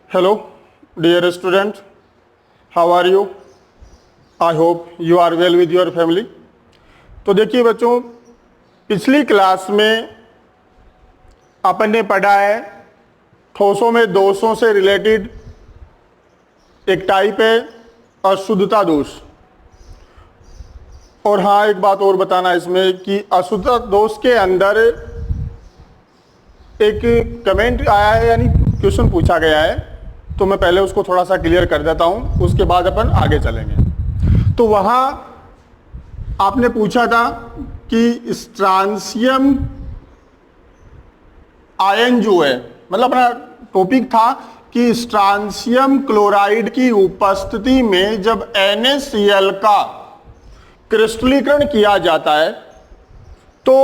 Hello, dear student. How are you? I hope you are well with your family. तो देखिए बच्चों, पिछली class में अपन ने पढ़ा है ठोसों में दोषों से रिलेटेड एक टाइप है अशुद्धता दोष। और हाँ, एक बात और बताना इसमें कि अशुद्धता दोष के अंदर एक कमेंट आया है, यानी क्वेश्चन पूछा गया है, तो मैं पहले उसको थोड़ा सा क्लियर कर देता हूं, उसके बाद अपन आगे चलेंगे। तो वहां आपने पूछा था कि स्ट्रांसियम आयन जो है, मतलब अपना टॉपिक था कि स्ट्रांसियम क्लोराइड की उपस्थिति में जब NaCl का क्रिस्टलीकरण किया जाता है तो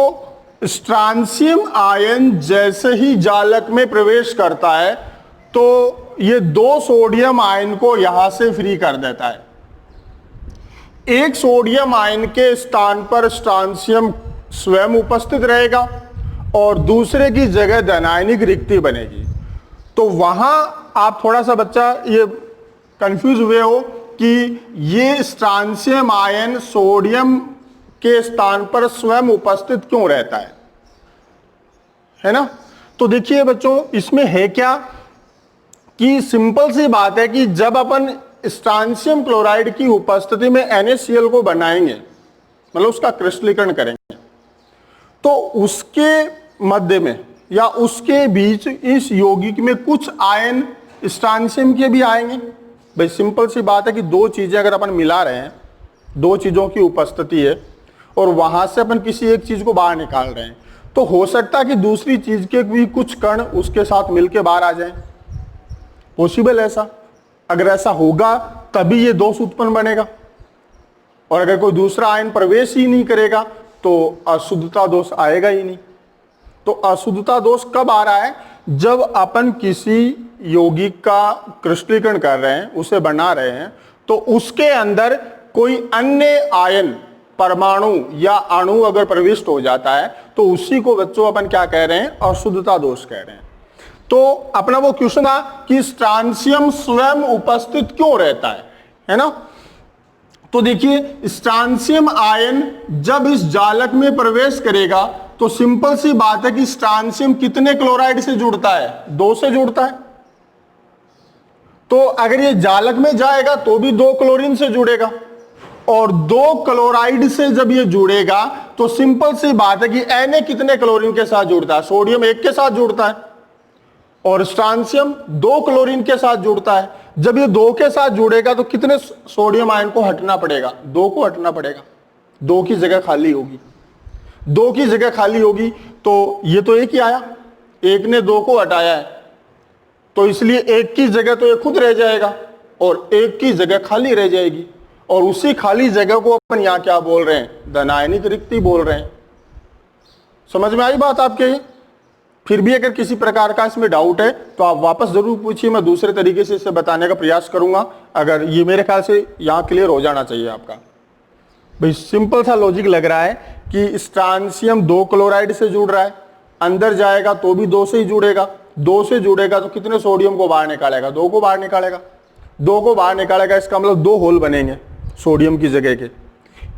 स्ट्रांसियम आयन जैसे ही जालक में प्रवेश करता है तो ये दो सोडियम आयन को यहां से फ्री कर देता है। एक सोडियम आयन के स्थान पर स्ट्रांसियम स्वयं उपस्थित रहेगा और दूसरे की जगह धनायनिक रिक्ति बनेगी। तो वहां आप थोड़ा सा बच्चा ये कंफ्यूज हुए हो कि ये स्ट्रांसियम आयन सोडियम के स्थान पर स्वयं उपस्थित क्यों रहता है ना। तो देखिए बच्चों, इसमें है क्या कि सिंपल सी बात है कि जब अपन स्ट्रांसियम क्लोराइड की उपस्थिति में NaCl को बनाएंगे, मतलब उसका क्रिस्टलीकरण करेंगे, तो उसके मध्य में या उसके बीच इस यौगिक में कुछ आयन स्ट्रांसियम के भी आएंगे। भाई सिंपल सी बात है कि दो चीजें अगर अपन मिला रहे हैं, दो चीजों की उपस्थिति है और वहां से अपन किसी एक चीज को बाहर निकाल रहे हैं, तो हो सकता है कि दूसरी चीज के भी कुछ कण उसके साथ मिलके बाहर आ जाएं। पॉसिबल ऐसा, अगर ऐसा होगा तभी ये दोष उत्पन्न बनेगा, और अगर कोई दूसरा आयन प्रवेश ही नहीं करेगा तो अशुद्धता दोष आएगा ही नहीं। तो अशुद्धता दोष कब आ रहा है? जब अपन किसी यौगिक का क्रिस्टलीकरण कर रहे हैं, उसे बना रहे हैं, तो उसके अंदर कोई अन्य आयन, परमाणु या अणु अगर प्रविष्ट हो जाता है तो उसी को बच्चों अपन क्या कह रहे हैं? अशुद्धता दोष कह रहे हैं। तो अपना वो क्वेश्चन था कि स्ट्रांसियम स्वयं उपस्थित क्यों रहता है ना। तो देखिए, स्ट्रांसियम आयन जब इस जालक में प्रवेश करेगा तो सिंपल सी बात है कि स्ट्रांसियम कितने क्लोराइड से जुड़ता है? 2 से जुड़ता है। तो अगर ये जालक में जाएगा तो भी 2 क्लोरीन से जुड़ेगा, और 2 क्लोराइड से जब ये जुड़ेगा तो सिंपल सी बात है कि Na कितने क्लोरीन के साथ जुड़ता है? सोडियम 1 के साथ जुड़ता है, और स्ट्रांसियम 2 क्लोरीन के साथ जुड़ता है। जब ये 2 के साथ जुड़ेगा तो कितने सोडियम आयन को हटना पड़ेगा? 2 को हटना पड़ेगा। 2 की जगह खाली होगी, 2 की जगह खाली होगी, तो ये तो 1 ही आया, 1 ने 2 को हटाया है, तो इसलिए 1 की जगह तो ये खुद रह जाएगा और 1 की जगह खाली रह जाएगी, और उसी खाली जगह को अपन यहां क्या बोल रहे हैं? धनायनिक रिक्ति बोल रहे हैं। समझ में आई बात आपके? फिर भी अगर किसी प्रकार का इसमें डाउट है तो आप वापस जरूर पूछिए, मैं दूसरे तरीके से इसे बताने का प्रयास करूंगा। अगर ये मेरे ख्याल से यहां क्लियर हो जाना चाहिए आपका। भाई सिंपल सा लॉजिक लग रहा है कि स्ट्रांसियम 2 क्लोराइड से जुड़ रहा है, अंदर जाएगा तो भी 2 से ही जुड़ेगा, 2 से जुड़ेगा तो कितने सोडियम को बाहर निकालेगा? 2 को बाहर निकालेगा। 2 को बाहर निकालेगा, इसका मतलब 2 होल बनेंगे सोडियम की जगह के,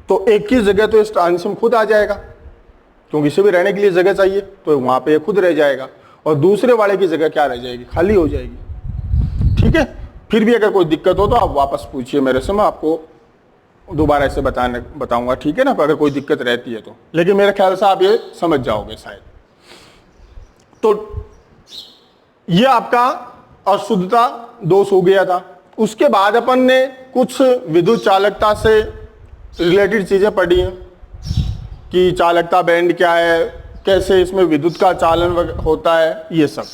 तो 1 की जगह तो स्ट्रांसियम खुद आ जाएगा, क्योंकि इसे भी रहने के लिए जगह चाहिए, तो वहां पे खुद रह जाएगा, और दूसरे वाले की जगह क्या रह जाएगी? खाली हो जाएगी। ठीक है, फिर भी अगर कोई दिक्कत हो तो आप वापस पूछिए मेरे से, मैं आपको दोबारा इसे बताऊंगा। ठीक है ना, अगर कोई दिक्कत रहती है तो, लेकिन मेरे ख्याल से आप ये समझ जाओगे शायद। तो ये आपका अशुद्धता दोष हो गया था। उसके बाद अपन ने कुछ विद्युत चालकता से रिलेटेड चीजें पढ़ी हैं कि चालकता बैंड क्या है, कैसे इसमें विद्युत का चालन होता है, ये सब।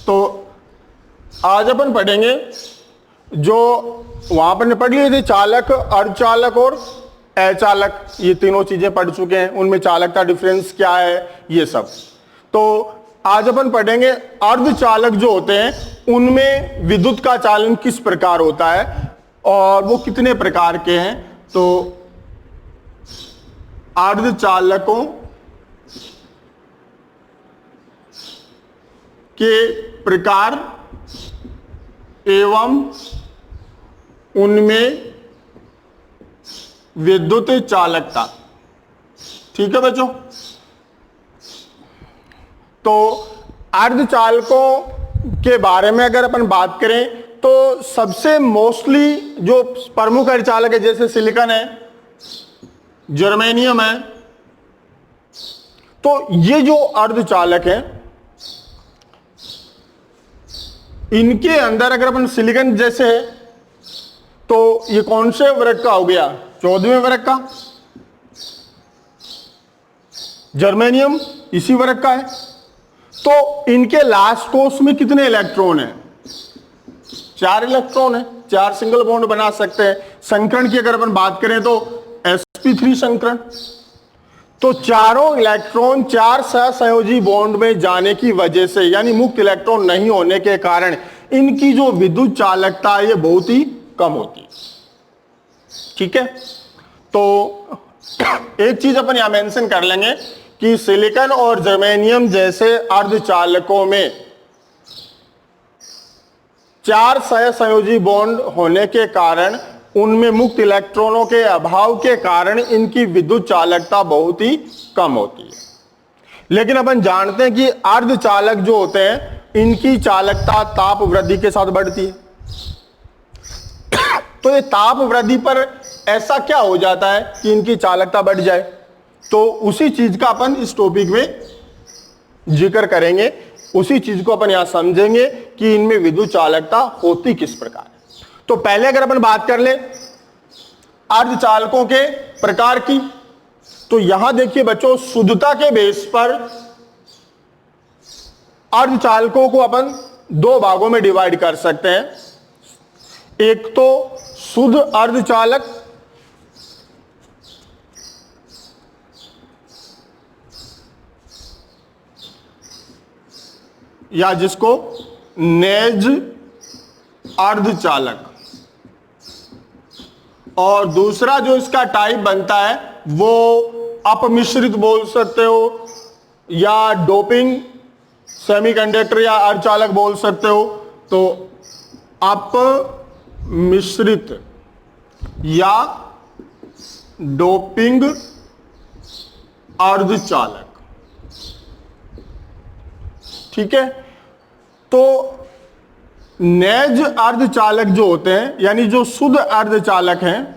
तो आज अपन पढ़ेंगे जो वहां पर पढ़ लिए थे, चालक, अर्धचालक और अचालक, ये तीनों चीजें पढ़ चुके हैं। उनमें चालकता डिफरेंस क्या है, ये सब। तो आज अपन पढ़ेंगे अर्धचालक जो होते हैं उनमें विद्युत का चालन किस प्रकार होता है और वो कितने प्रकार के हैं। तो अर्धचालकों के प्रकार एवं उनमें विद्युत चालकता। ठीक है बच्चों, तो अर्धचालकों के बारे में अगर अपन बात करें तो सबसे मोस्टली जो प्रमुख अर्धचालक है, जैसे सिलिकॉन है, जर्मेनियम है, तो ये जो अर्धचालक है इनके अंदर अगर अपन सिलिकॉन जैसे है तो ये कौन से वर्ग का हो गया, 14वें वर्ग का। जर्मेनियम इसी वर्ग का है। तो इनके लास्ट कोर्स में कितने इलेक्ट्रॉन हैं, 4 इलेक्ट्रॉन है, 4 सिंगल बॉन्ड बना सकते हैं। संकरण की अगर अपन बात करें तो sp3 संकरण, तो चारों इलेक्ट्रॉन 4 सहसंयोजी बॉन्ड में जाने की वजह से, यानी मुक्त इलेक्ट्रॉन नहीं होने के कारण इनकी जो विद्युत चालकता है ये बहुत ही कम होती है। ठीक है, तो एक चीज अपन यहां मेंशन कर लेंगे कि सिलिकॉन और जर्मेनियम जैसे अर्धचालकों में 4 सहसंयोजी बॉन्ड होने के कारण, उनमें मुक्त इलेक्ट्रॉनों के अभाव के कारण इनकी विद्युत चालकता बहुत ही कम होती है। लेकिन अपन जानते हैं कि अर्धचालक जो होते हैं इनकी चालकता ताप वृद्धि के साथ बढ़ती है। तो ये ताप वृद्धि पर ऐसा क्या हो जाता है कि इनकी चालकता बढ़ जाए, तो उसी चीज का अपन इस टॉपिक में जिक्र करेंगे, उसी चीज को अपन यहां समझेंगे कि इनमें विद्युत चालकता होती किस प्रकार है। तो पहले अगर अपन बात कर ले अर्धचालकों के प्रकार की, तो यहां देखिए बच्चों, शुद्धता के बेस पर अर्धचालकों को अपन 2 भागों में डिवाइड कर सकते हैं। एक तो शुद्ध अर्धचालक, या जिसको नेज अर्धचालक, और दूसरा जो इसका टाइप बनता है वो अपमिश्रित बोल सकते हो, या डोपिंग सेमीकंडक्टर या अर्धचालक बोल सकते हो। तो अपमिश्रित या डोपिंग अर्धचालक। ठीक है, तो नेज अर्धचालक जो होते हैं, यानी जो शुद्ध अर्धचालक हैं,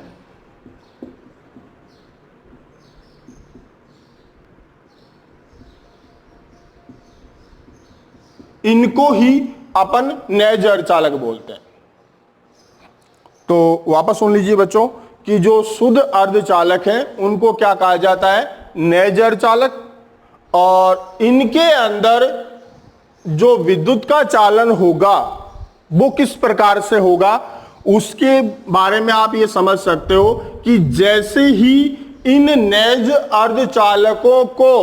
इनको ही अपन नेज अर्धचालक बोलते हैं। तो वापस सुन लीजिए बच्चों कि जो शुद्ध अर्धचालक हैं उनको क्या कहा जाता है, नेज अर्धचालक, और इनके अंदर जो विद्युत का चालन होगा वो किस प्रकार से होगा उसके बारे में आप ये समझ सकते हो कि जैसे ही इन नेज अर्धचालकों को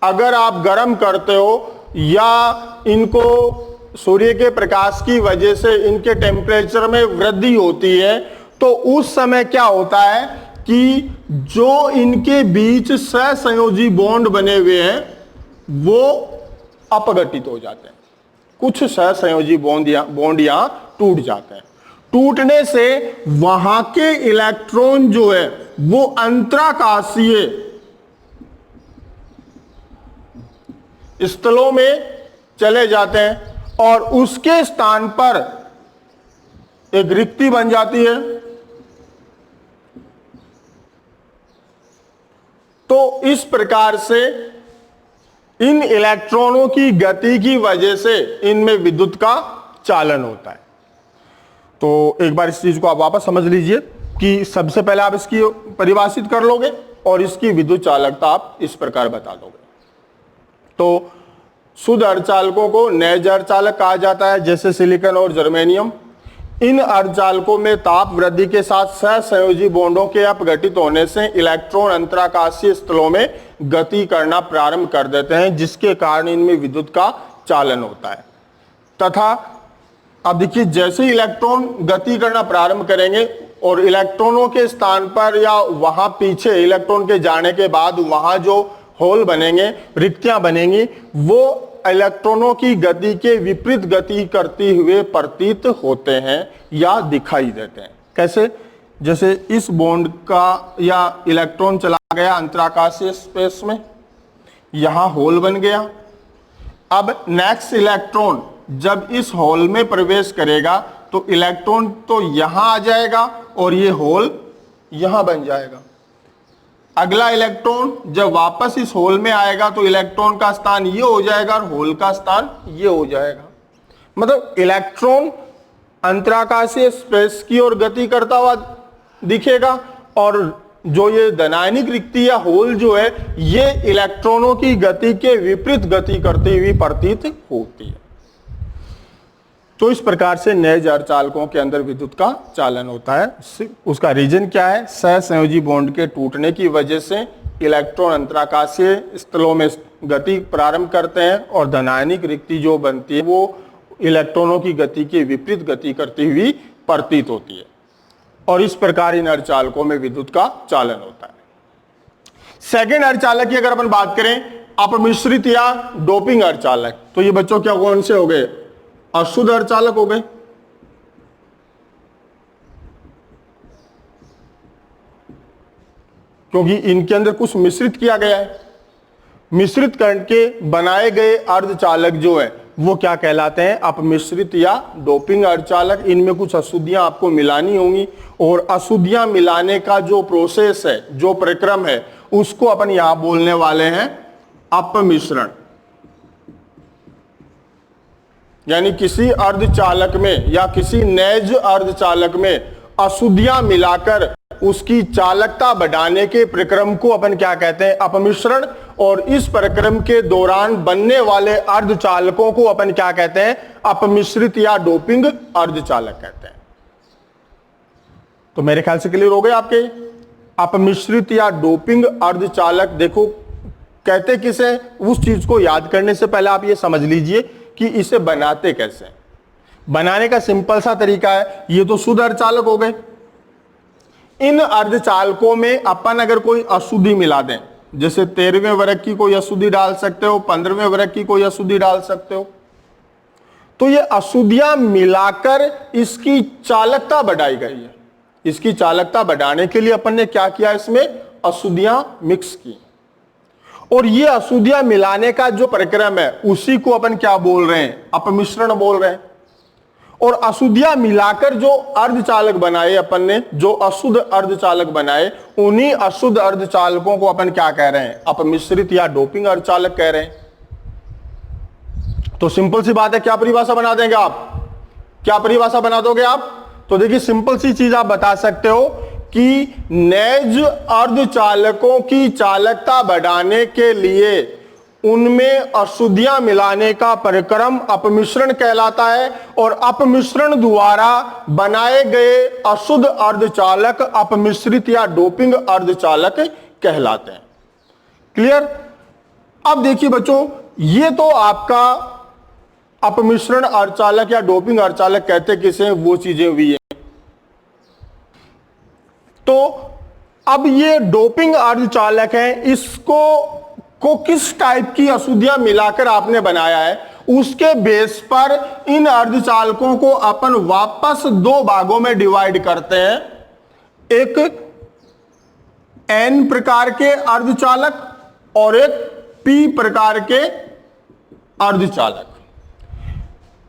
अगर आप गर्म करते हो या इनको सूर्य के प्रकाश की वजह से इनके टेम्परेचर में वृद्धि होती है, तो उस समय क्या होता है कि जो इनके बीच सहसंयोजी बॉन्ड बने हुए हैं वो अपघटित हो जाते हैं। कुछ सहसंयोजी बॉन्ड यहां टूट जाते हैं। टूटने से वहां के इलेक्ट्रॉन जो है वो अंतराकाशीय स्थलों में चले जाते हैं और उसके स्थान पर एक रिक्ति बन जाती है। तो इस प्रकार से इन इलेक्ट्रॉनों की गति की वजह से इनमें विद्युत का चालन होता है। तो एक बार इस चीज को आप वापस समझ लीजिए कि सबसे पहले आप इसकी परिभाषित कर लोगे और इसकी विद्युत चालकता आप इस प्रकार बता दोगे। तो शुद्ध अर्धचालकों को नेज अर्धचालक कहा जाता है, जैसे सिलिकॉन और जर्मेनियम। इन अर्धचालकों में ताप वृद्धि के साथ सहसंयोजी बॉन्डों के अपघटित होने से इलेक्ट्रॉन अंतराकाशीय स्थलों में गति करना प्रारंभ कर देते हैं, जिसके कारण इनमें विद्युत का चालन होता है। तथा अब देखिए, जैसे इलेक्ट्रॉन गति करना प्रारंभ करेंगे और इलेक्ट्रॉनों के स्थान पर या वहां पीछे इलेक्ट्रॉन के जाने के बाद वहां जो होल बनेंगे, रिक्तियां बनेंगी, वो इलेक्ट्रॉनों की गति के विपरीत गति करते हुए प्रतीत होते हैं या दिखाई देते हैं। कैसे? जैसे इस बॉन्ड का या इलेक्ट्रॉन चला गया अंतराकाशीय स्पेस में, यहां होल बन गया। अब नेक्स्ट इलेक्ट्रॉन जब इस होल में प्रवेश करेगा तो इलेक्ट्रॉन तो यहां आ जाएगा और ये होल यहां बन जाएगा। अगला इलेक्ट्रॉन जब वापस इस होल में आएगा तो इलेक्ट्रॉन का स्थान ये हो जाएगा और होल का स्थान ये हो जाएगा। मतलब इलेक्ट्रॉन अंतराकाशीय स्पेस की ओर गति करता हुआ दिखेगा और जो ये धनायनिक रिक्ति या होल जो है ये इलेक्ट्रॉनों की गति के विपरीत गति करती हुई प्रतीत होती है। तो इस प्रकार से नए अर्धचालकों के अंदर विद्युत का चालन होता है। उसका रीजन क्या है? सहसंयोजी बॉन्ड के टूटने की वजह से इलेक्ट्रॉन अंतराकाशीय स्थलों में गति प्रारंभ करते हैं और धनायनिक रिक्ति जो बनती है वो इलेक्ट्रॉनों की गति के विपरीत गति करती हुई प्रतीत होती है और इस प्रकार इन अर्धचालकों में विद्युत का चालन होता है। सेकेंड अर्धचालक की अगर अपन बात करें, अपमिश्रित या डोपिंग अर्धचालक, तो ये बच्चों क्या कौन से हो गए? अशुद्ध अर्धचालक हो गए। क्योंकि इनके अंदर कुछ मिश्रित किया गया है। मिश्रित करके बनाए गए अर्धचालक जो है वो क्या कहलाते हैं? अपमिश्रित या डोपिंग अर्धचालक। इनमें कुछ अशुद्धियां आपको मिलानी होंगी और अशुद्धियां मिलाने का जो प्रोसेस है, जो प्रक्रम है, उसको अपन यहां बोलने वाले हैं अपमिश्रण। यानी किसी अर्धचालक में या किसी नैज अर्धचालक में अशुद्धियां मिलाकर उसकी चालकता बढ़ाने के प्रक्रम को अपन क्या कहते हैं? अपमिश्रण। और इस प्रक्रम के दौरान बनने वाले अर्धचालकों को अपन क्या कहते हैं? अपमिश्रित या डोपिंग अर्धचालक कहते हैं। तो मेरे ख्याल से क्लियर हो गए आपके? अपमिश्रित या डोपिंग अर्धचालक देखो कहते किसे? उस चीज को याद करने से पहले आप ये समझ लीजिए कि इसे बनाते कैसे। बनाने का सिंपल सा तरीका है, ये तो शुद्ध अर्धचालक हो गए। इन अर्धचालकों में अपन अगर कोई अशुद्धि मिला दें, जैसे 13वें वर्ग की कोई अशुद्धि डाल सकते हो, 15वें वर्ग की कोई अशुद्धि डाल सकते हो, तो ये अशुद्धियां मिलाकर इसकी चालकता बढ़ाई गई है। इसकी चालकता बढ़ाने के लिए अपन ने क्या किया? इसमें अशुद्धियां मिक्स की और ये अशुद्धियां मिलाने का जो प्रक्रम है उसी को अपन क्या बोल रहे हैं? अपमिश्रण बोल रहे हैं। और अशुद्धियां मिलाकर जो अर्धचालक बनाए अपन ने, जो अशुद्ध अर्धचालक बनाए, उन्हीं अशुद्ध अर्धचालकों को अपन क्या कह रहे हैं? अपमिश्रित या डोपिंग अर्धचालक कह रहे हैं। तो सिंपल सी बात है, क्या परिभाषा बना देंगे आप? क्या परिभाषा बना दोगे आप? तो देखिए सिंपल सी चीज आप बता सकते हो कि नैज अर्धचालकों की चालकता बढ़ाने के लिए उनमें अशुद्धियां मिलाने का प्रक्रम अपमिश्रण कहलाता है और अपमिश्रण द्वारा बनाए गए अशुद्ध अर्धचालक अपमिश्रित या डोपिंग अर्धचालक कहलाते हैं। क्लियर? अब देखिए बच्चों, ये तो आपका अपमिश्रण अर्धचालक या डोपिंग अर्धचालक कहते किसे, वो चीजें हुई है। तो अब ये डोपिंग अर्धचालक है, इसको किस टाइप की अशुद्धियां मिलाकर आपने बनाया है, उसके बेस पर इन अर्धचालकों को अपन वापस दो भागों में डिवाइड करते हैं। एक एन प्रकार के अर्धचालक और एक पी प्रकार के अर्धचालक।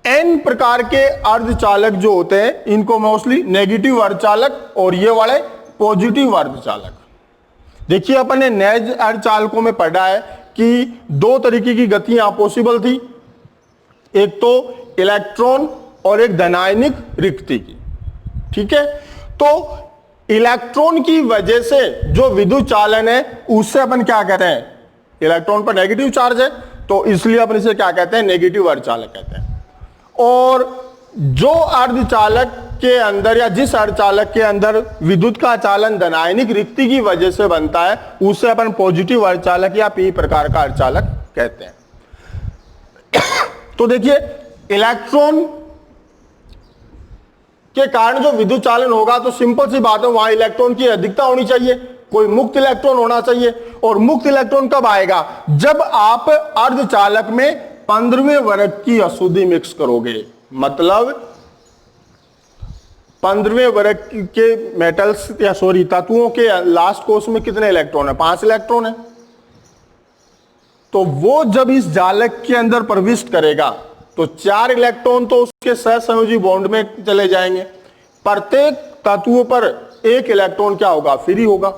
एन प्रकार के अर्धचालक जो होते हैं इनको मोस्टली नेगेटिव अर्धचालक और ये वाले पॉजिटिव अर्धचालक। देखिए अपन ने नैज अर्धचालकों में पढ़ा है कि दो तरीके की गतियां पॉसिबल थी, एक तो इलेक्ट्रॉन और एक धनायनिक रिक्ति की। ठीक है, तो इलेक्ट्रॉन की वजह से जो विद्युत चालन है उससे अपन क्या कहते हैं? इलेक्ट्रॉन पर नेगेटिव चार्ज है तो इसलिए अपन इसे क्या कहते हैं? नेगेटिव अर्धचालक कहते हैं। और जो अर्धचालक के अंदर या जिस अर्धचालक के अंदर विद्युत का चालन धनायनिक रिक्ति की वजह से बनता है उसे अपन पॉजिटिव अर्धचालक या पी प्रकार का अर्धचालक कहते हैं। तो देखिए इलेक्ट्रॉन के कारण जो विद्युत चालन होगा तो सिंपल सी बात है, वहां इलेक्ट्रॉन की अधिकता होनी चाहिए, कोई मुक्त इलेक्ट्रॉन होना चाहिए। और मुक्त इलेक्ट्रॉन कब आएगा? जब आप अर्धचालक में 15वें वर्ग की अशुद्धि मिक्स करोगे, मतलब 15वें वर्ग के मेटल्स या सॉरी तत्वों के लास्ट कोष में कितने इलेक्ट्रॉन है? 5 इलेक्ट्रॉन है। तो वो जब इस जालक के अंदर प्रविष्ट करेगा तो 4 इलेक्ट्रॉन तो उसके सहसंयोजी बॉन्ड में चले जाएंगे। प्रत्येक तत्व पर 1 इलेक्ट्रॉन क्या होगा? फ्री होगा,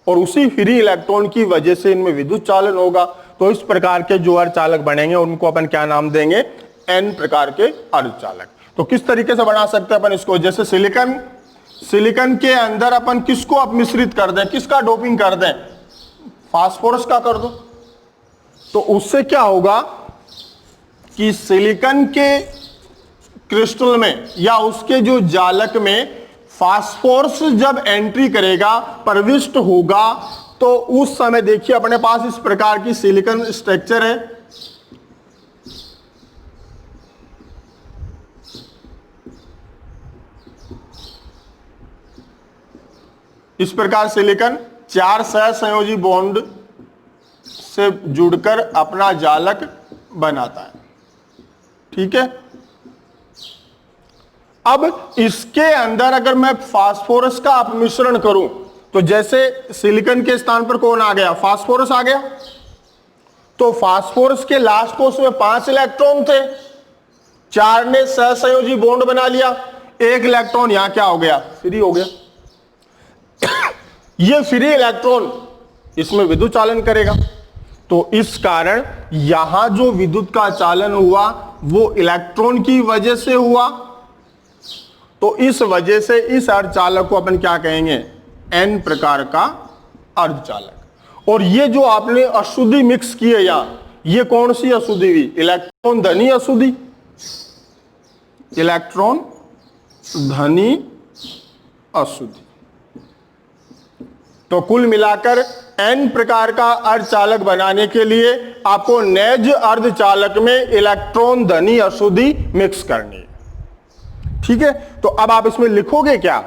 और उसी फ्री इलेक्ट्रॉन की वजह से इनमें विद्युत चालन होगा। तो इस प्रकार के जो अर्धचालक बनेंगे उनको अपन क्या नाम देंगे? एन प्रकार के अर्धचालक। तो किस तरीके से बना सकते हैं अपन इसको? जैसे सिलिकॉन के अंदर अपन किसको अपमिश्रित कर दें, किसका डोपिंग कर दें? फास्फोरस का कर दो। तो उससे क्या होगा कि सिलिकॉन के क्रिस्टल में या उसके जो जालक में फास्फोरस जब एंट्री करेगा, प्रविष्ट होगा, तो उस समय देखिए अपने पास इस प्रकार की सिलिकॉन स्ट्रक्चर है। इस प्रकार सिलिकॉन 4 सहसंयोजी बॉन्ड से जुड़कर अपना जालक बनाता है। ठीक है। अब इसके अंदर अगर मैं फास्फोरस का अपमिश्रण करूं तो जैसे सिलिकॉन के स्थान पर कौन आ गया? फास्फोरस आ गया। तो फास्फोरस के लास्ट कोष में 5 इलेक्ट्रॉन थे, 4 ने सहसंयोजी बॉन्ड बना लिया, 1 इलेक्ट्रॉन यहां क्या हो गया? फ्री हो गया। ये फ्री इलेक्ट्रॉन इसमें विद्युत चालन करेगा। तो इस कारण यहां जो विद्युत का चालन हुआ वो इलेक्ट्रॉन की वजह से हुआ। तो इस वजह से इस अर्धचालक को अपन क्या कहेंगे? एन प्रकार का अर्धचालक। और ये जो आपने अशुद्धि मिक्स की है यहां, ये कौन सी अशुद्धि हुई? इलेक्ट्रॉन धनी अशुद्धि। इलेक्ट्रॉन धनी अशुद्धि। तो कुल मिलाकर एन प्रकार का अर्धचालक बनाने के लिए आपको नेज अर्धचालक में इलेक्ट्रॉन धनी अशुद्धि मिक्स करनी है। ठीक है। तो अब आप इसमें लिखोगे क्या?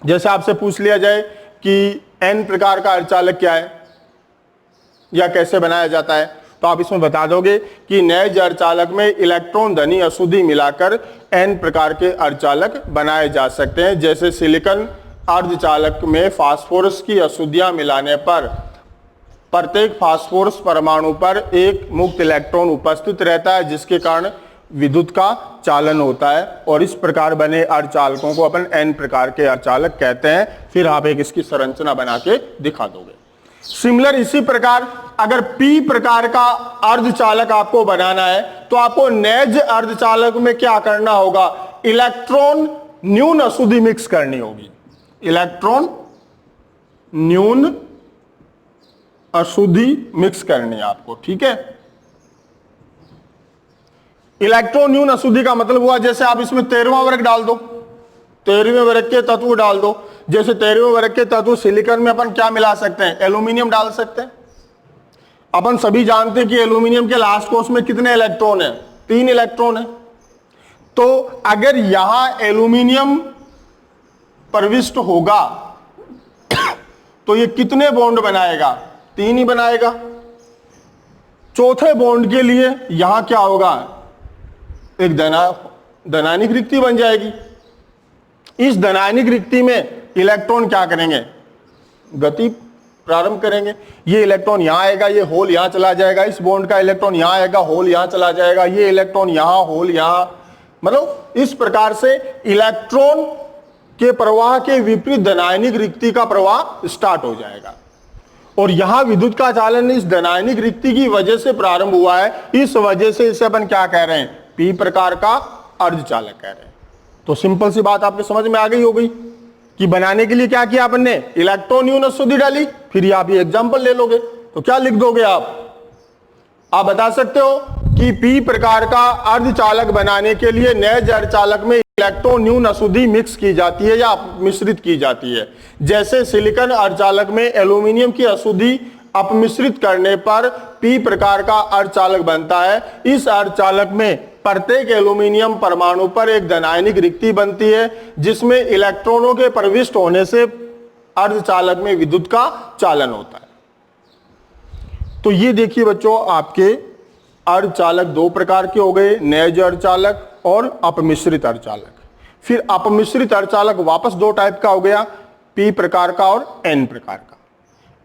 जैसे आपसे पूछ लिया जाए कि एन प्रकार का अर्धचालक क्या है या कैसे बनाया जाता है, तो आप इसमें बता दोगे कि नेज अर्धचालक में इलेक्ट्रॉन धनी अशुद्धि मिलाकर एन प्रकार के अर्धचालक बनाए जा सकते हैं। जैसे सिलिकॉन अर्धचालक में फास्फोरस की अशुद्धियां मिलाने पर प्रत्येक फास्फोरस परमाणु पर 1 मुक्त इलेक्ट्रॉन उपस्थित रहता है, जिसके कारण विद्युत का चालन होता है। और इस प्रकार बने अर्धचालकों को अपन एन प्रकार के अर्धचालक कहते हैं। फिर आप एक इसकी संरचना बना के दिखा दोगे। सिमिलर इसी प्रकार अगर पी प्रकार का अर्धचालक आपको बनाना है तो आपको नेज अर्धचालक में क्या करना होगा? इलेक्ट्रॉन न्यून अशुद्धि मिक्स करनी होगी। इलेक्ट्रॉन न्यून अशुद्धि मिक्स करनी है आपको। ठीक है। इलेक्ट्रॉन न्यून अशुद्धि का मतलब हुआ जैसे आप इसमें 13वां वर्ग डाल दो, 13वें वर्ग के तत्व डाल दो। जैसे 13वें वर्ग के तत्व सिलिकॉन में अपन क्या मिला सकते हैं? एल्यूमिनियम डाल सकते हैं। अपन सभी जानते हैं कि एल्यूमिनियम के लास्ट कोष में कितने इलेक्ट्रॉन है? 3 इलेक्ट्रॉन है। तो अगर यहां एल्यूमिनियम प्रविष्ट होगा तो ये कितने बॉन्ड बनाएगा? 3 ही बनाएगा। चौथे बॉन्ड के लिए यहां क्या होगा? एक धनायनिक रिक्ति बन जाएगी। इस धनायनिक रिक्ति में इलेक्ट्रॉन क्या करेंगे? गति प्रारंभ करेंगे। ये इलेक्ट्रॉन यहां आएगा, ये होल यहां चला जाएगा। इस बॉन्ड का इलेक्ट्रॉन यहां आएगा, होल यहां चला जाएगा। ये इलेक्ट्रॉन यहां, होल यहां। मतलब इस प्रकार से इलेक्ट्रॉन के प्रवाह के विपरीत धनायनिक रिक्ति का प्रवाह स्टार्ट हो जाएगा। और यहां विद्युत का चालन इस धनायनिक रिक्ति की वजह से प्रारंभ हुआ है। इस वजह से इसे अपन क्या कह रहे हैं? पी प्रकार का अर्धचालक कह रहे हैं। तो सिंपल सी बात आपके समझ में आ गई होगी कि बनाने के लिए क्या किया अपन ने? इलेक्ट्रॉन न्यून अशुद्धि डाली। फिर आप ये एग्जांपल ले लोगे तो क्या लिख दोगे आप बता सकते हो कि पी प्रकार का अर्धचालक बनाने के लिए नेज अर्धचालक में इलेक्ट्रॉन न्यून अशुद्धि मिक्स की जाती है या मिश्रित की जाती है। जैसे सिलिकॉन अर्धचालक में एल्यूमिनियम की अशुद्धि अपमिश्रित करने पर पी प्रकार का अर्धचालक बनता है। इस अर्धचालक में प्रत्येक एल्यूमिनियम परमाणु पर एक धनायनिक रिक्ति बनती है, जिसमें इलेक्ट्रॉनों के प्रविष्ट होने से अर्धचालक में विद्युत का चालन होता है। तो ये देखिए बच्चों आपके अर्धचालक दो प्रकार के हो गए, नेज अर्धचालक और अपमिश्रित अर्धचालक। फिर अपमिश्रित अर्धचालक वापस दो टाइप का हो गया, पी प्रकार का और एन प्रकार का।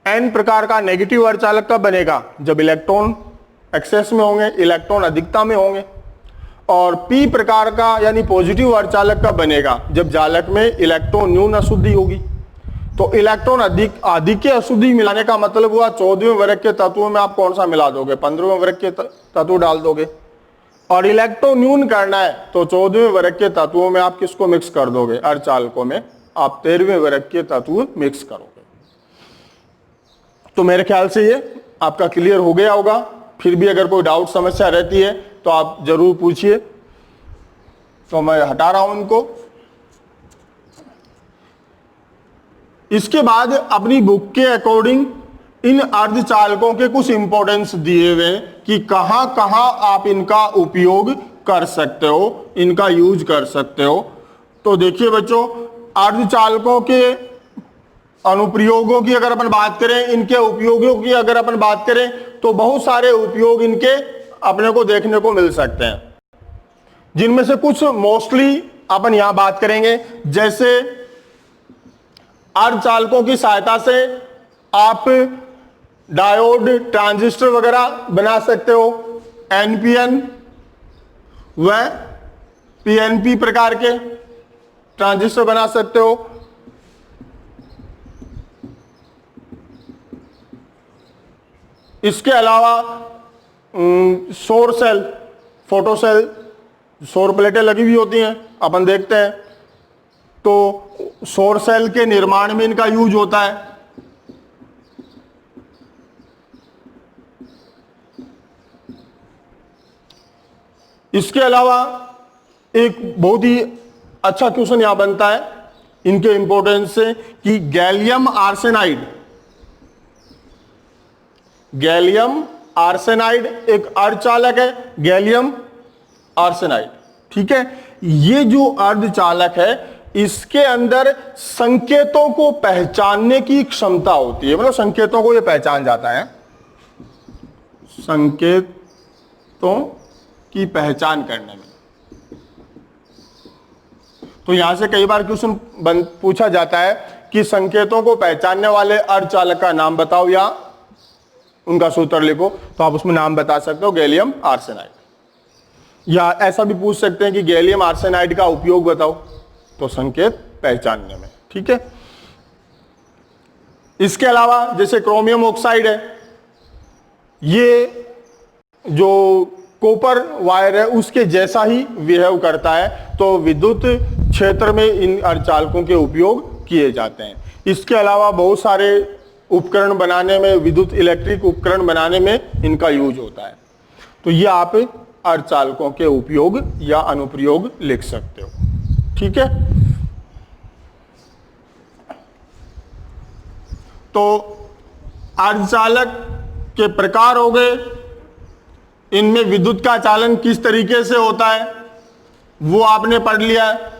एन प्रकार का नेगेटिव अर्धचालक कब बनेगा? जब इलेक्ट्रॉन एक्सेस में होंगे, इलेक्ट्रॉन अधिकता में होंगे। और पी प्रकार का यानी पॉजिटिव अर्धचालक कब बनेगा? जब जालक में इलेक्ट्रॉन न्यून अशुद्धि होगी। तो इलेक्ट्रॉन अधिक के अशुद्धि मिलाने का मतलब हुआ 14वें वर्ग के तत्वों में आप कौन सा मिला दोगे? 15वें वर्ग के तत्व डाल दोगे। और इलेक्ट्रॉन न्यून करना है तो 14वें वर्ग के तत्वों में आप किसको मिक्स कर दोगे? अर्धचालकों में आप 13वें वर्ग के तत्व मिक्स करोगे। तो मेरे ख्याल से ये आपका क्लियर हो गया होगा। फिर भी अगर कोई डाउट समस्या रहती है तो आप जरूर पूछिए। तो मैं हटा रहा हूं इनको। इसके बाद अपनी बुक के अकॉर्डिंग इन अर्धचालकों के कुछ इंपॉर्टेंस दिए हुए कि कहां कहां आप इनका उपयोग कर सकते हो, इनका यूज कर सकते हो। तो देखिए बच्चों, अर्धचालकों के अनुप्रयोगों की अगर अपन बात करें, इनके उपयोगों की अगर अपन बात करें तो बहुत सारे उपयोग इनके अपने को देखने को मिल सकते हैं, जिनमें से कुछ मोस्टली अपन यहां बात करेंगे। जैसे अर्धचालकों की सहायता से आप डायोड, ट्रांजिस्टर वगैरह बना सकते हो। एनपीएन व पीएनपी प्रकार के ट्रांजिस्टर बना सकते हो। इसके अलावा सौर सेल, फोटो सेल, सौर प्लेटें लगी हुई होती हैं, अपन देखते हैं। तो सौर सेल के निर्माण में इनका यूज होता है। इसके अलावा एक बहुत ही अच्छा क्वेश्चन यहां बनता है इनके इंपॉर्टेंस से कि गैलियम आर्सेनाइड, गैलियम आर्सेनाइड एक अर्धचालक है। गैलियम आर्सेनाइड, ठीक है। ये जो अर्धचालक है इसके अंदर संकेतों को पहचानने की क्षमता होती है, मतलब संकेतों को ये पहचान जाता है, संकेतों की पहचान करने में। तो यहां से कई बार क्वेश्चन पूछा जाता है कि संकेतों को पहचानने वाले अर्धचालक का नाम बताओ या उनका सूत्र लिखो। तो आप उसमें नाम बता सकते हो गैलियम आर्सेनाइड, या ऐसा भी पूछ सकते हैं कि गैलियम आर्सेनाइड का उपयोग बताओ, तो संकेत पहचानने में, ठीक है। इसके अलावा जैसे क्रोमियम ऑक्साइड है, ये जो कॉपर वायर है उसके जैसा ही बिहेव करता है। तो विद्युत क्षेत्र में इन अर्धचालकों के उपयोग किए जाते हैं। इसके अलावा बहुत सारे उपकरण बनाने में, विद्युत इलेक्ट्रिक उपकरण बनाने में इनका यूज होता है। तो ये आप अर्धचालकों के उपयोग या अनुप्रयोग लिख सकते हो, ठीक है। तो अर्धचालक के प्रकार हो गए, इनमें विद्युत का चालन किस तरीके से होता है वो आपने पढ़ लिया है।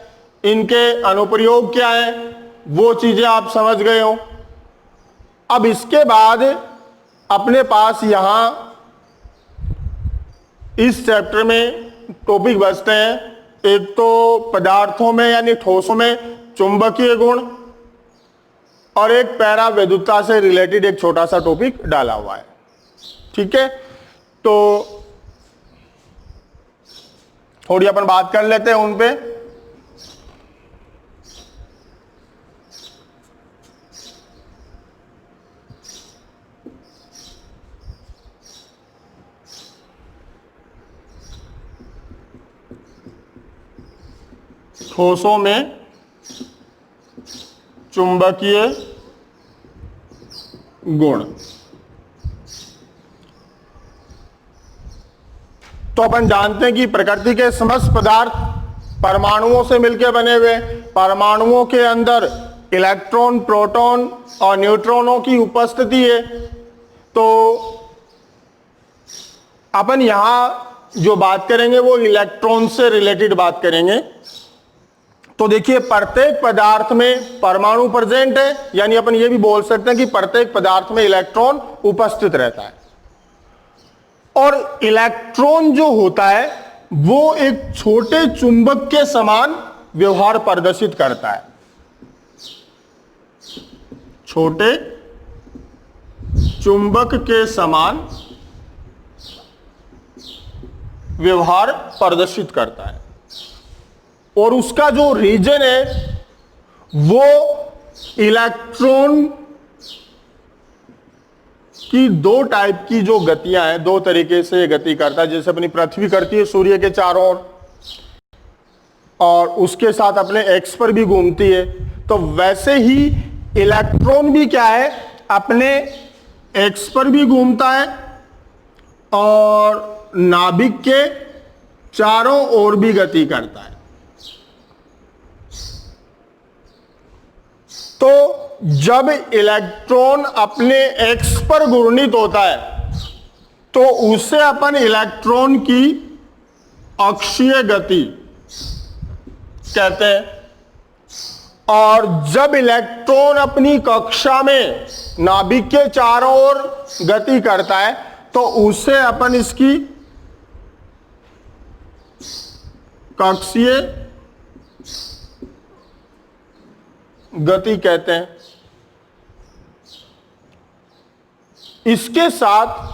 इनके अनुप्रयोग क्या है वो चीजें आप समझ गए हो। अब इसके बाद अपने पास यहां इस चैप्टर में टॉपिक बचते हैं। एक तो पदार्थों में यानी ठोसों में चुंबकीय गुण, और एक पैरा विद्युतता से रिलेटेड एक छोटा सा टॉपिक डाला हुआ है, ठीक है। तो थोड़ी अपन बात कर लेते हैं उन पे। ठोसों में चुंबकीय गुण। तो अपन जानते हैं कि प्रकृति के समस्त पदार्थ परमाणुओं से मिलकर बने हुए। परमाणुओं के अंदर इलेक्ट्रॉन, प्रोटॉन और न्यूट्रॉनों की उपस्थिति है। तो अपन यहां जो बात करेंगे वो इलेक्ट्रॉन से रिलेटेड बात करेंगे। तो देखिए, प्रत्येक पदार्थ में परमाणु प्रेजेंट है, यानी अपन ये भी बोल सकते हैं कि प्रत्येक पदार्थ में इलेक्ट्रॉन उपस्थित रहता है। और इलेक्ट्रॉन जो होता है वो एक छोटे चुंबक के समान व्यवहार प्रदर्शित करता है, छोटे चुंबक के समान व्यवहार प्रदर्शित करता है। और उसका जो रीजन है वो इलेक्ट्रॉन की दो टाइप की जो गतियां हैं, दो तरीके से ये गति करता है। जैसे अपनी पृथ्वी करती है सूर्य के चारों ओर, और उसके साथ अपने एक्स पर भी घूमती है, तो वैसे ही इलेक्ट्रॉन भी क्या है, अपने एक्स पर भी घूमता है और नाभिक के चारों ओर भी गति करता है। तो जब इलेक्ट्रॉन अपने एक्स पर घूर्णित होता है तो उसे अपन इलेक्ट्रॉन की अक्षीय गति कहते हैं, और जब इलेक्ट्रॉन अपनी कक्षा में नाभिक के चारों ओर गति करता है तो उसे अपन इसकी कक्षीय गति कहते हैं। इसके साथ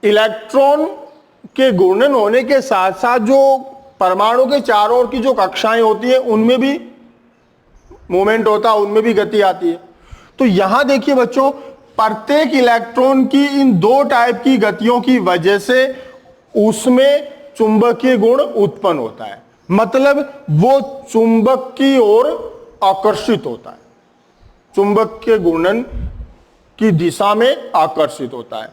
इलेक्ट्रॉन के घूर्णन होने के साथ साथ जो परमाणु के चारों ओर की जो कक्षाएं होती है उनमें भी मूवमेंट होता है, उनमें भी गति आती है। तो यहां देखिए बच्चों, प्रत्येक इलेक्ट्रॉन की इन दो टाइप की गतियों की वजह से उसमें चुंबकीय गुण उत्पन्न होता है, मतलब वो चुंबक की ओर आकर्षित होता है, चुंबक के घूर्णन की दिशा में आकर्षित होता है।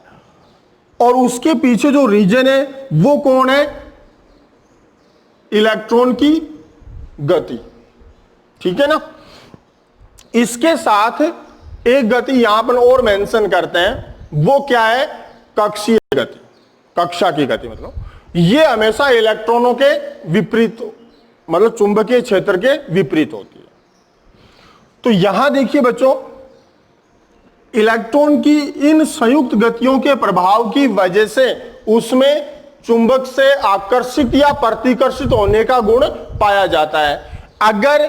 और उसके पीछे जो रीजन है वो कौन है, इलेक्ट्रॉन की गति, ठीक है ना। इसके साथ एक गति यहां पर और मेंशन करते हैं, वो क्या है, कक्षीय गति, कक्षा की गति। मतलब ये हमेशा इलेक्ट्रॉनों के विपरीत, मतलब चुंबकीय क्षेत्र के विपरीत होती है। तो यहां देखिए बच्चों, इलेक्ट्रॉन की इन संयुक्त गतियों के प्रभाव की वजह से उसमें चुंबक से आकर्षित या प्रतिकर्षित होने का गुण पाया जाता है। अगर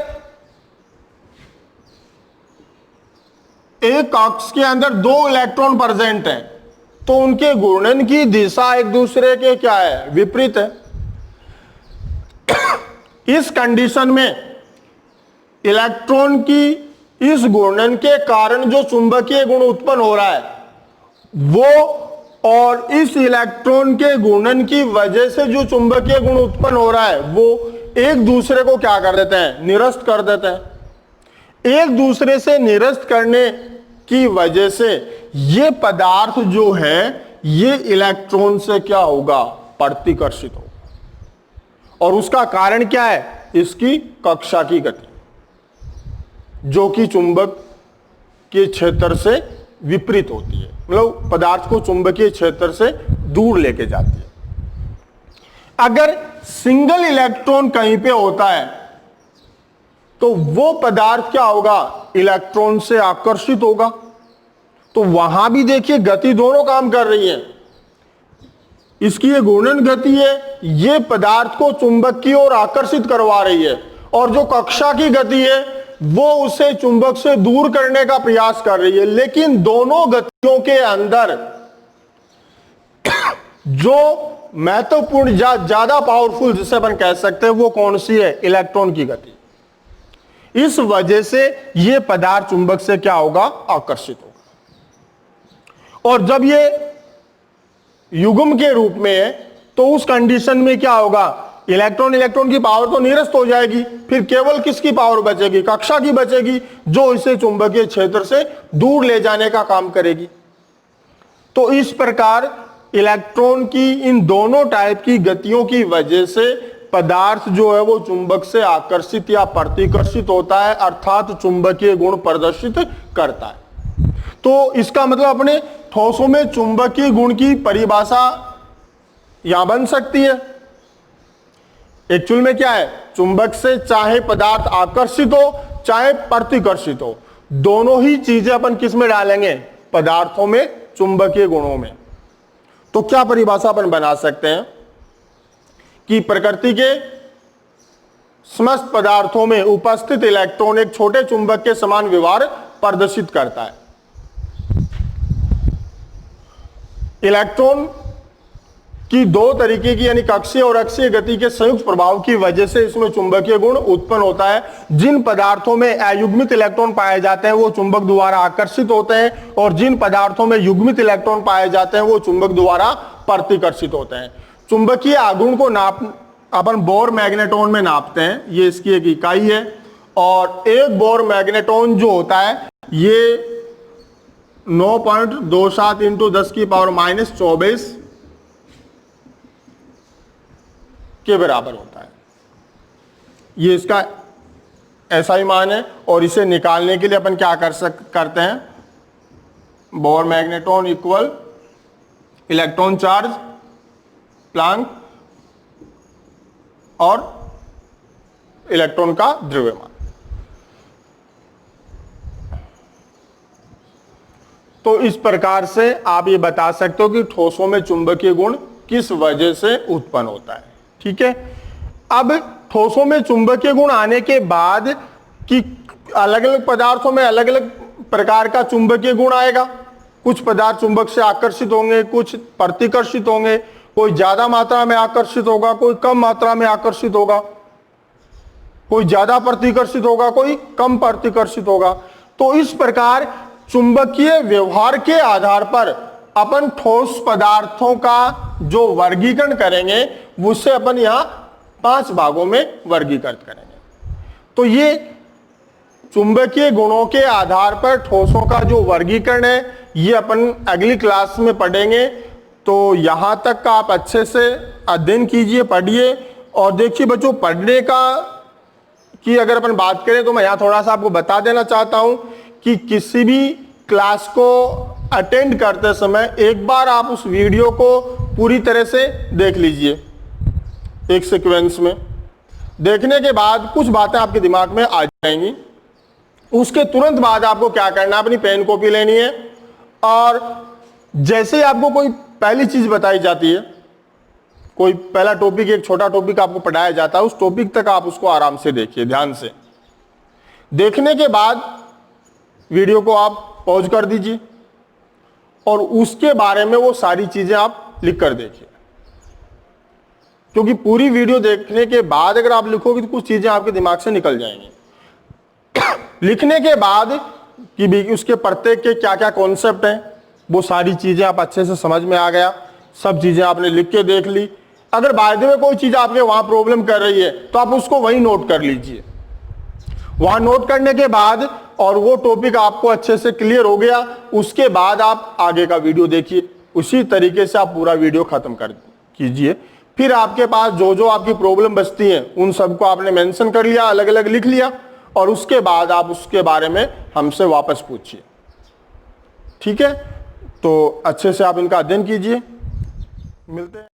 एक कक्ष के अंदर दो इलेक्ट्रॉन प्रेजेंट हैं तो उनके घूर्णन की दिशा एक दूसरे के क्या है, विपरीत है। इस कंडीशन में इलेक्ट्रॉन की इस घूर्णन के कारण जो चुंबकीय गुण उत्पन्न हो रहा है वो, और इस इलेक्ट्रॉन के घूर्णन की वजह से जो चुंबकीय गुण उत्पन्न हो रहा है वो एक दूसरे को क्या कर देते हैं, निरस्त कर देते हैं। एक दूसरे से निरस्त करने की वजह से ये पदार्थ जो है ये इलेक्ट्रॉन से क्या होगा, प्रतिकर्षित होगा। और उसका कारण क्या है, इसकी कक्षा की गति जो कि चुंबक के क्षेत्र से विपरीत होती है, मतलब पदार्थ को चुंबकीय क्षेत्र से दूर लेके जाती है। अगर सिंगल इलेक्ट्रॉन कहीं पे होता है तो वो पदार्थ क्या होगा, इलेक्ट्रॉन से आकर्षित होगा। तो वहां भी देखिए गति दोनों काम कर रही है, इसकी ये घूर्णन गति है, ये पदार्थ को चुंबक की ओर आकर्षित करवा रही है, और जो कक्षा की गति है वो उसे चुंबक से दूर करने का प्रयास कर रही है। लेकिन दोनों गतियों के अंदर जो महत्वपूर्ण ज्यादा पावरफुल जिसे अपन कह सकते हैं वो कौन सी है, इलेक्ट्रॉन की गति। इस वजह से यह पदार्थ चुंबक से क्या होगा, आकर्षित होगा। और जब ये युग्म के रूप में है तो उस कंडीशन में क्या होगा, इलेक्ट्रॉन की पावर तो निरस्त हो जाएगी, फिर केवल किसकी पावर बचेगी, कक्षा की बचेगी, जो इसे चुंबकीय क्षेत्र से दूर ले जाने का काम करेगी। तो इस प्रकार इलेक्ट्रॉन की इन दोनों टाइप की गतियों की वजह से पदार्थ जो है वो चुंबक से आकर्षित या प्रतिकर्षित होता है, अर्थात चुंबकीय गुण प्रदर्शित करता है। तो इसका मतलब अपने ठोसों में चुंबकीय गुण की परिभाषा यहां बन सकती है। एक्चुअल में क्या है, चुंबक से चाहे पदार्थ आकर्षित हो चाहे प्रतिकर्षित हो, दोनों ही चीजें अपन किस में डालेंगे, पदार्थों में चुंबकीय गुणों में। तो क्या परिभाषा अपन बना सकते हैं कि प्रकृति के समस्त पदार्थों में उपस्थित इलेक्ट्रॉन एक छोटे चुंबक के समान व्यवहार प्रदर्शित करता है। इलेक्ट्रॉन की दो तरीके की यानी कक्षीय और अक्षीय गति के संयुक्त प्रभाव की वजह से इसमें चुंबकीय गुण उत्पन्न होता है। जिन पदार्थों में अयुग्मित इलेक्ट्रॉन पाए जाते हैं वो चुंबक द्वारा आकर्षित होते हैं, और जिन पदार्थों में युग्मित इलेक्ट्रॉन पाए जाते हैं वो चुंबक द्वारा प्रतिकर्षित होते हैं। चुंबकीय आघूर्ण को अपन बोर मैग्नेटोन में नापते हैं, ये इसकी एक इकाई है। और एक बोर मैग्नेटोन जो होता है ये 9.27 इंटू 10⁻⁻24 के बराबर होता है। ये इसका ऐसा ही मान है। और इसे निकालने के लिए अपन क्या करते हैं, Bohr magneton equal electron charge Planck और इलेक्ट्रॉन का द्रव्यमान। तो इस प्रकार से आप ये बता सकते हो कि ठोसों में चुंबकीय गुण किस वजह से उत्पन्न होता है। ठीक है, अब ठोसों में चुंबकीय गुण आने के बाद कि अलग अलग पदार्थों में अलग अलग प्रकार का चुंबकीय गुण आएगा। कुछ पदार्थ चुंबक से आकर्षित होंगे, कुछ प्रतिकर्षित होंगे, कोई ज्यादा मात्रा में आकर्षित होगा, कोई कम मात्रा में आकर्षित होगा, कोई ज्यादा प्रतिकर्षित होगा, कोई कम प्रतिकर्षित होगा। तो इस प्रकार चुंबकीय व्यवहार के आधार पर अपन ठोस पदार्थों का जो वर्गीकरण करेंगे उससे अपन यहां 5 भागों में वर्गीकृत करेंगे। तो ये चुंबकीय गुणों के आधार पर ठोसों का जो वर्गीकरण है ये अपन अगली क्लास में पढ़ेंगे। तो यहां तक का आप अच्छे से अध्ययन कीजिए, पढ़िए। और देखिए बच्चों, पढ़ने का की अगर अपन बात करें तो मैं यहां थोड़ा सा आपको बता देना चाहता हूं कि किसी भी क्लास को अटेंड करते समय एक बार आप उस वीडियो को पूरी तरह से देख लीजिए, एक सीक्वेंस में। देखने के बाद कुछ बातें आपके दिमाग में आ जाएंगी। उसके तुरंत बाद आपको क्या करना है, अपनी पेन कॉपी लेनी है और जैसे ही आपको कोई पहली चीज बताई जाती है, कोई पहला टॉपिक, एक छोटा टॉपिक आपको पढ़ाया जाता है, उस टॉपिक तक आप उसको आराम से देखिए, ध्यान से। देखने के बाद वीडियो को आप पॉज कर दीजिए और उसके बारे में वो सारी चीजें आप लिख कर देखिए। क्योंकि पूरी वीडियो देखने के बाद अगर आप लिखोगे तो कुछ चीजें आपके दिमाग से निकल जाएंगी। लिखने के बाद कि उसके प्रत्येक के क्या क्या कॉन्सेप्ट हैं, वो सारी चीजें आप अच्छे से समझ में आ गया, सब चीजें आपने लिख के देख ली। अगर बाद में कोई चीज आपके वहां प्रॉब्लम कर रही है तो आप उसको वहीं नोट कर लीजिए। वहां नोट करने के बाद और वो टॉपिक आपको अच्छे से क्लियर हो गया, उसके बाद आप आगे का वीडियो देखिए। उसी तरीके से आप पूरा वीडियो खत्म कर कीजिए। फिर आपके पास जो जो आपकी प्रॉब्लम बचती है उन सबको आपने मेंशन कर लिया, अलग अलग लिख लिया, और उसके बाद आप उसके बारे में हमसे वापस पूछिए। ठीक है, तो अच्छे से आप इनका अध्ययन कीजिए। मिलते हैं।